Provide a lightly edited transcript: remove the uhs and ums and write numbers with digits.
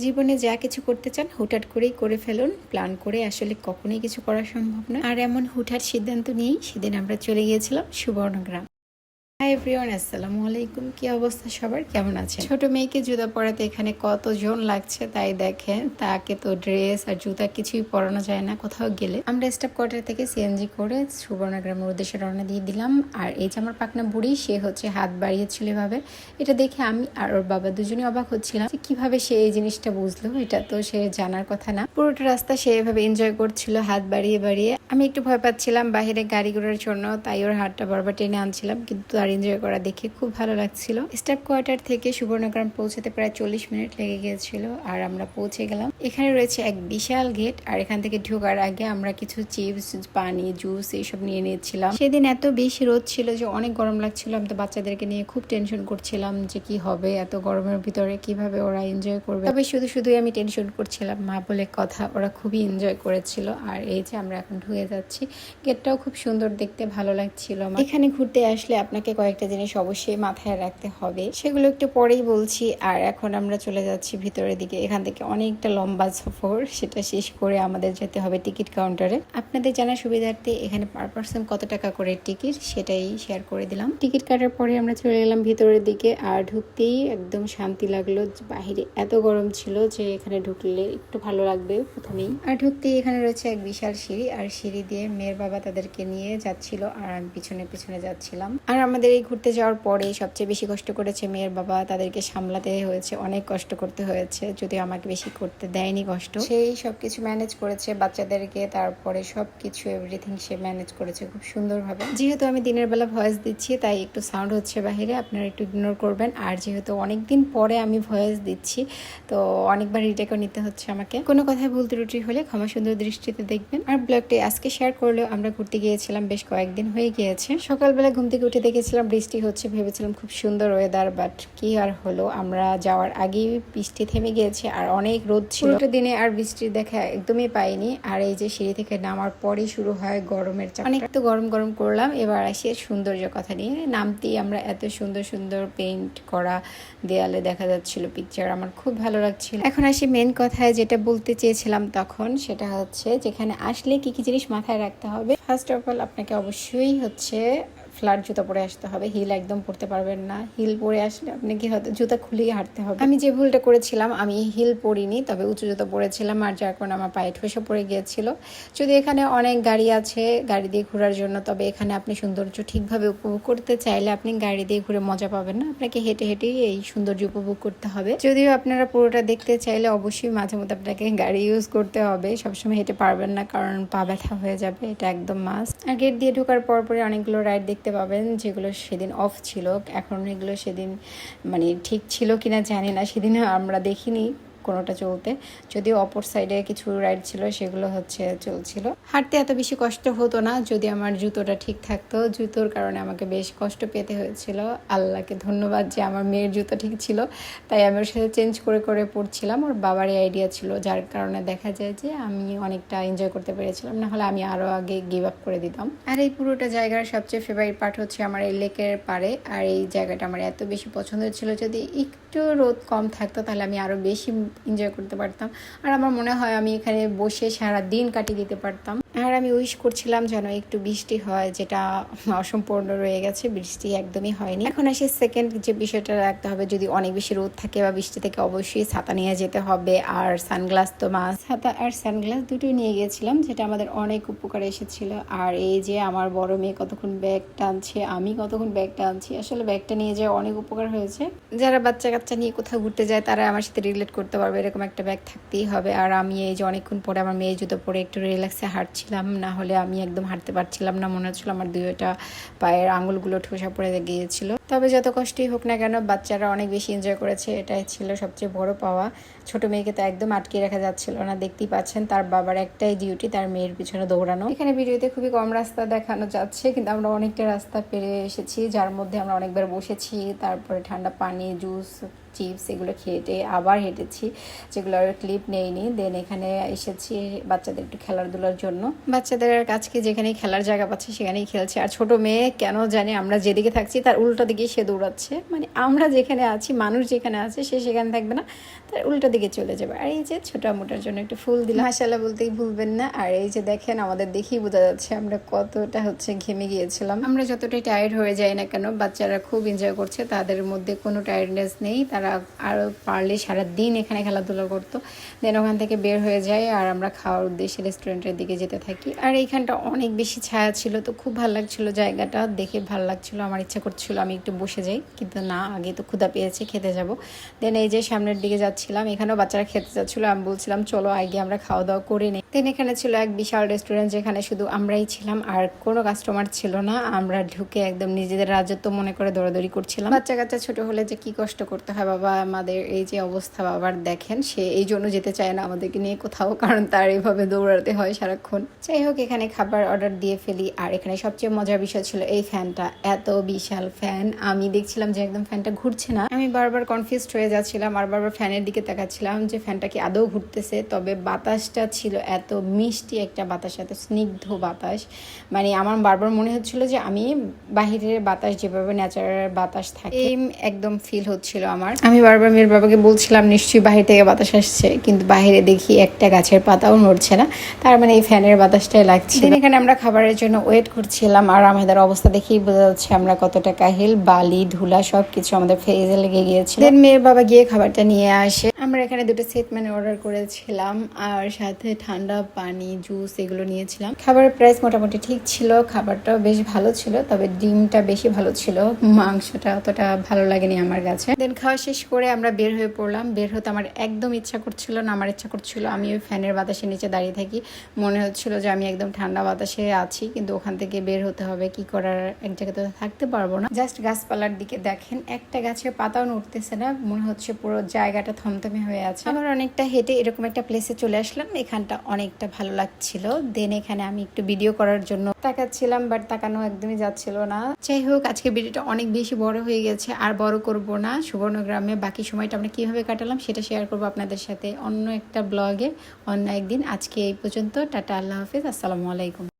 জীবনে যা কিছু করতে চান হুটহাট করেই করে ফেলুন, প্ল্যান করে আসলে কখনোই কিছু করা সম্ভব না। আর এমন হুটহাট সিদ্ধান্ত নিয়েই সেদিন আমরা চলে গিয়েছিলাম সুবর্ণগ্রাম। হাই এভরিওয়ান, আসসালামু আলাইকুম। কি অবস্থা সবার, কেমন আছেন? ছোট মেয়েকে জুতা পরাতে এখানে কতজন লাগছে তাই দেখেন। তাকে তো ড্রেস আর জুতা কিছুই পরানো যায় না কোথাও গেলে। আমরা স্টাফ কোয়ার্টার থেকে সিএনজি করে সুবর্ণগ্রামের উদ্দেশ্যে রওনা দিয়ে দিলাম। আর এই যে আমার পাকনা বুড়ি, সে হচ্ছে হাত বাড়িয়েছিল এভাবে। এটা দেখে আমি আর ওর বাবা দুজনে অবাক হচ্ছিলাম যে কিভাবে সে এই জিনিসটা বুঝলো। এটা তো সে জানার কথা না। পুরোটা রাস্তা সে এভাবে এনজয় করছিল হাত বাড়িয়ে বাড়িয়ে। আমি একটু ভয় পাচ্ছিলাম বাহিরে গাড়ি ঘোড়ার জন্য, তাই ওর হাতটা বারবার টেনে আনছিলাম, কিন্তু আর এনজয় করা দেখে খুব ভালো লাগছিল। স্টাফ কোয়ার্টার থেকে সুবর্ণগ্রাম পৌঁছাতে প্রায় 40 মিনিট লেগে গিয়েছিল আর আমরা পৌঁছে গেলাম। এখানে রয়েছে এক বিশাল গেট আর এখান থেকে ঢোকার আগে আমরা কিছু চিপস, পানি, জুস এইসব নিয়ে নিয়েছিলাম। সেদিন এত বেশি রোদ ছিল যে অনেক গরম লাগছিল। আমি তো বাচ্চাদেরকে নিয়ে খুব টেনশন করছিলাম যে কি হবে এত গরমের ভিতরে, কিভাবে ওরা এনজয় করবে। তবে শুধুই আমি টেনশন করছিলাম, মা বলে কথা। ওরা খুবই এনজয় করেছিল। আর এই যে আমরা এখন ঢুকে যাচ্ছি। গেটটাও খুব সুন্দর দেখতে, ভালো লাগছিল। এখানে ঘুরতে আসলে আপনাকে কয়েকটা জিনিস অবশ্যই মাথায় রাখতে হবে, সেগুলো একটু পরেই বলছি। আর এখন আমরা চলে যাচ্ছি ভিতরের দিকে। এখান থেকে অনেকটা লম্বা সফর, সেটা শেষ করে আমাদের যেতে হবে টিকিট কাউন্টারে। আপনাদের জানার সুবিধার্থে এখানে পার পার্সন কত টাকা করে টিকিট সেটাই শেয়ার করে দিলাম। টিকিট কাটার পরে আমরা চলে গেলাম ভিতরের দিকে। আর ঢুকতেই একদম শান্তি লাগলো। বাহিরে এত গরম ছিল যে এখানে ঢুকলে একটু ভালো লাগবে প্রথমেই। আর ঢুকতেই এখানে রয়েছে এক বিশাল সিঁড়ি, আর সিঁড়ি দিয়ে মেয়ের বাবা তাদেরকে নিয়ে যাচ্ছিল আর আমি পিছনে পিছনে যাচ্ছিলাম। আর আমাদের এই ঘুরতে যাওয়ার পরে সবচেয়ে বেশি কষ্ট করেছে মেয়ের বাবা। তাদেরকে সামলাতে হয়েছে, অনেক কষ্ট করতে হয়েছে, যদিও আমাকে বেশি করতে দেয়নি কষ্ট। সেই সবকিছু ম্যানেজ করেছে বাচ্চাদেরকে, তারপরে সবকিছু এভরিথিং সে ম্যানেজ করেছে খুব সুন্দরভাবে। যেহেতু আমি দিনের বেলা ভয়েস দিচ্ছি তাই একটু সাউন্ড হচ্ছে বাহিরে, আপনারা একটু ইগনোর করবেন। আর যেহেতু অনেকদিন পরে আমি ভয়েস দিচ্ছি তো অনেকবার রিটেকও নিতে হচ্ছে আমাকে। কোনো কথায় ভুল ত্রুটি হলে ক্ষমা সুন্দর দৃষ্টিতে দেখবেন। আর ব্লগটি আজকে শেয়ার করলেও আমরা ঘুরতে গিয়েছিলাম, বেশ কয়েকদিন হয়ে গিয়েছে। সকালবেলা ঘুম থেকে উঠে দেখেছিলাম বৃষ্টি হচ্ছে, ভেবেছিলাম খুব সুন্দর ওয়েদার, বাট কি আর হলো, আমরা যাওয়ার আগেই বৃষ্টি থেমে গিয়েছে আর অনেক রোদ ছিল। পুরোটা দিনে আর বৃষ্টির দেখা একদমই পাইনি। আর এই যে সিঁড়ি থেকে নামার পরই শুরু হয় গরমের চাপ। অনেক তো গরম গরম করলাম। এবার আসি সৌন্দর্য কথা নিয়ে। নামতেই আমরা এত সুন্দর সুন্দর পেইন্ট করা দেয়ালে দেখা যাচ্ছিল পিকচার, আমার খুব ভালো লাগছিল। এখন আসি মেন কথায়, যেটা বলতে চেয়েছিলাম তখন, সেটা হচ্ছে যেখানে আসলে কি কি জিনিস মাথায় রাখতে হবে। ফার্স্ট অফ অল আপনাকে অবশ্যই হচ্ছে ফ্ল্যাট জুতা পরে আসতে হবে, হিল একদম পরতে পারবেন না। হিল পরে আসলে আপনাকে হয়তো জুতা খুলেই হাঁটতে হবে। আমি যে ভুলটা করেছিলাম, আমি হিল পরিনি, তবে উঁচু জুতা পরেছিলাম, আর যার কারণে আমার পায়ে ঠোসা পড়ে গিয়েছিল। যদি এখানে অনেক গাড়ি আছে গাড়ি দিয়ে ঘোরার জন্য, তবে এখানে আপনি সৌন্দর্য ঠিকভাবে উপভোগ করতে চাইলে আপনি গাড়ি দিয়ে ঘুরে মজা পাবেন না, আপনাকে হেঁটে হেঁটেই এই সৌন্দর্য উপভোগ করতে হবে। যদিও আপনারা পুরোটা দেখতে চাইলে অবশ্যই মাঝে মধ্যে আপনাকে গাড়ি ইউজ করতে হবে, সবসময় হেঁটে পারবেন না কারণ পা ব্যথা হয়ে যাবে, এটা একদম মাস্ট। আর গেট দিয়ে ঢোকার পরে অনেকগুলো রাইড দেখতে পাবেন যেগুলো সেদিন অফ ছিল। এখন এগুলো সেদিন মানে ঠিক ছিল কিনা জানি না, সেদিন আমরা দেখিনি কোনোটা চলতে, যদিও অপর সাইডে কিছু রাইড ছিল সেগুলো হচ্ছে চলছিল। হাঁটতে এত বেশি কষ্ট হতো না যদি আমার জুতোটা ঠিক থাকতো। জুতোর কারণে আমাকে বেশ কষ্ট পেতে হয়েছিল। আল্লাহকে ধন্যবাদ যে আমার মেয়ের জুতো ঠিক ছিল, তাই আমি ওর সাথে চেঞ্জ করে করে পড়ছিলাম। ওর বাবারই আইডিয়া ছিল, যার কারণে দেখা যায় যে আমি অনেকটা এনজয় করতে পেরেছিলাম, না হলে আমি আরও আগে গিভ আপ করে দিতাম। আর এই পুরোটা জায়গার সবচেয়ে ফেভারিট পার্ট হচ্ছে আমার এই লেকের পাড়ে। আর এই জায়গাটা আমার এত বেশি পছন্দ ছিল, যদি একটু রোদ কম থাকতো তাহলে আমি আরও বেশি এনজয় করতে পারতাম। আর আমার মনে হয় আমি এখানে বসে সারা দিন কাটিয়ে দিতে পারতাম। আর আমি উইশ করছিলাম যেন একটু বৃষ্টি হয়, যেটা অসম্পূর্ণ রয়ে গেছে, বৃষ্টি একদমই হয়নি। এখন আসি সেকেন্ড যে বিষয়টা রাখতে হবে, যদি অনেক বেশি রোদ থাকে বা বৃষ্টি থেকে অবশ্যই ছাতা নিয়ে যেতে হবে। আর সানগ্লাস তো মাস্ট, ছাতা আর সানগ্লাস দুটোই নিয়ে গিয়েছিলাম, যেটা আমাদের অনেক উপকারে এসেছিল। আর এই যে আমার বড় মেয়ে কতক্ষণ ব্যাগ টানছে, আমি কতক্ষণ ব্যাগ টানছি, আসলে ব্যাগটা নিয়ে যাওয়া অনেক উপকার হয়েছে। যারা বাচ্চা কাচ্চা নিয়ে কোথাও ঘুরতে যায় তারা আমার সাথে রিলেট করতে পারবে, এরকম একটা ব্যাগ থাকতেই হবে। আর আমি এই যে অনেকক্ষণ পরে আমার মেয়ে জুতো পরে একটু রিল্যাক্সে হাঁটছিলাম, না হলে আমি একদম হাঁটতে পারছিলাম না, মনে হচ্ছিল আমার দুইটা পায়ের আঙুলগুলো ঠোসা পড়ে গিয়েছিল। তবে যত কষ্টই হোক না কেন বাচ্চারা অনেক বেশি এনজয় করেছে, এটাই ছিল সবচেয়ে বড় পাওয়া। ছোট মেয়েকে তো একদম আটকে রাখা যাচ্ছিল না, দেখতেই পাচ্ছেন তার বাবার একটাই ডিউটি তার মেয়ের পিছনে দৌড়ানো। এখানে ভিডিওতে খুবই কম রাস্তা দেখানো যাচ্ছে, কিন্তু আমরা অনেকটা রাস্তা পেরে এসেছি, যার মধ্যে আমরা অনেকবার বসেছি, তারপরে ঠান্ডা পানি, জুস, চিপস এগুলো খেয়ে আবার হেঁটেছি, যেগুলোর ক্লিপ নেইনি। দেন এখানে এসেছি বাচ্চাদের একটু খেলাধুলার জন্য। বাচ্চাদের কাছকে যেখানেই খেলার জায়গা পাচ্ছে সেখানেই খেলছে। আর ছোট মেয়ে কেন জানি আমরা যেদিকে থাকছি তার উল্টো দিকে সে দৌড়াচ্ছে, মানে আমরা যেখানে আছি, মানুষ যেখানে আছে সে সেখানে থাকবে না, তার উল্টো দিকে চলে যাবে। আর এই যে ছোট মোটার জন্য একটু ফুল দিলাম, মাশাআল্লাহ বলতেই ভুলবেন না। আর এই যে দেখেন আমাদের দেখেই বোঝা যাচ্ছে আমরা কতটা ঘেমে গিয়েছিলাম। আমরা যতটাই টায়ার্ড হয়ে যাই না কেন, বাচ্চারা খুব এনজয় করছে, তাদের মধ্যে কোনো টায়ার্ডনেস নেই। তারা আরও পারলে সারাদিন এখানে খেলাধুলা করতো। দেন ওখান থেকে বের হয়ে যায় আর আমরা খাওয়ার উদ্দেশ্যে রেস্টুরেন্টের দিকে যেতে থাকি। আর এইখানটা অনেক বেশি ছায়া ছিল, তো খুব ভালো লাগছিল জায়গাটা দেখে, ভালো লাগছিল। আমার ইচ্ছা করছিল আমি একটু বসে যাই, কিন্তু না, আগে তো ক্ষুধা পেয়েছে, খেতে যাব। দেন এই যে সামনের দিকে যাচ্ছিলাম, এখানেও বাচ্চারা খেতে যাচ্ছিলো। আমি বলছিলাম চলো আগে আমরা খাওয়া দাওয়া করে নিই। দেন এখানে ছিল এক বিশাল রেস্টুরেন্ট, যেখানে শুধু আমরাই ছিলাম আর কোনো কাস্টমার ছিল না। আমরা ঢুকে একদম নিজেদের রাজত্ব মনে করে দৌড়াদৌড়ি করছিলাম। বাচ্চা কাচ্চা ছোট হলে যে কি কষ্ট করতে হয় বাবা, আমাদের এই যে অবস্থা বাবার দেখেন, সে এই জন্য যেতে চায় না আমাদেরকে নিয়ে কোথাও, কারণ তার এইভাবে দৌড়াতে হয় সারাক্ষণ। যাই হোক, এখানে খাবার অর্ডার দিয়ে ফেলি। আর এখানে সবচেয়ে মজার বিষয় ছিল এই ফ্যানটা, এত বিশাল ফ্যান। আমি দেখছিলাম যে একদম ফ্যানটা ঘুরছে না, আমি বারবার কনফিউজড হয়ে যাচ্ছিলাম আর বারবার ফ্যানের দিকে তাকাচ্ছিলাম যে ফ্যানটা কি আদৌ ঘুরতেছে। তবে বাতাসটা ছিল এত মিষ্টি একটা বাতাস, এত স্নিগ্ধ বাতাস, মানে আমার বারবার মনে হচ্ছিল যে আমি বাহিরের বাতাস যেভাবে ন্যাচারাল বাতাস থাকে একদম ফিল হচ্ছিল আমার। আমি বারবার মেয়ের বাবাকে বলছিলাম নিশ্চয়ই বাহির থেকে বাতাস আসছে, কিন্তু বাহিরে দেখি একটা গাছের পাতাও নড়ছে না, তার মানে এই ফ্যানের বাতাসটাই লাগছে। এখানে আমরা খাবারের জন্য ওয়েট করছিলাম আর আমাদের অবস্থা দেখেই বোঝা যাচ্ছে আমরা কতটা কাহিল, বালি ধুলা সবকিছু আমাদের ফেজে লেগে গিয়েছে। দেন মেয়ের বাবা গিয়ে খাবারটা নিয়ে আসে। আমরা এখানে দুটো সেট মেনু অর্ডার করেছিলাম আর সাথে ঠান্ডা পানি, জুস এগুলো নিয়েছিলাম। খাবারের প্রাইস মোটামুটি ঠিক ছিল, খাবারটাও বেশ ভালো ছিল, তবে ডিমটা বেশি ভালো ছিল, মাংসটা অতটা ভালো লাগেনি আমার কাছে। দেন খাওয়া শেষ করে আমরা বের হয়ে পড়লাম। বের হতে আমার একদম ইচ্ছা করছিল না, আমার ইচ্ছা করছিল আমি ওই ফ্যানের বাতাসের নিচে দাঁড়িয়ে থাকি। মনে হচ্ছিল যে আমি একদম ঠান্ডা বাতাসে আছি, কিন্তু ওখান থেকে বের হতে হবে, কি করার, এক জায়গাতে থাকতে পারবো না। জাস্ট গাছপালার দিকে দেখেন, একটা গাছের পাতাও নড়তেছে না, মনে হচ্ছে পুরো জায়গাটা থমথমে হয়ে আছে। আবার অনেকটা হেঁটে এরকম একটা প্লেসে চলে আসলাম, এখানটা অনেকটা ভালো লাগছিল। দেন এখানে আমি একটু ভিডিও করার জন্য তাকাচ্ছিলাম, বাট তাকানো একদমই যাচ্ছিল না। যাই হোক, আজকে ভিডিওটা অনেক বেশি বড় হয়ে গেছে, আর বড় করব না। সুবর্ণগ্রামে বাকি সময়টা আমরা কিভাবে কাটালাম সেটা শেয়ার করবো আপনাদের সাথে অন্য একটা ব্লগে, অন্য একদিন। আজকে এই পর্যন্ত, টাটা, আল্লাহ হাফিজ, আসসালামু আলাইকুম।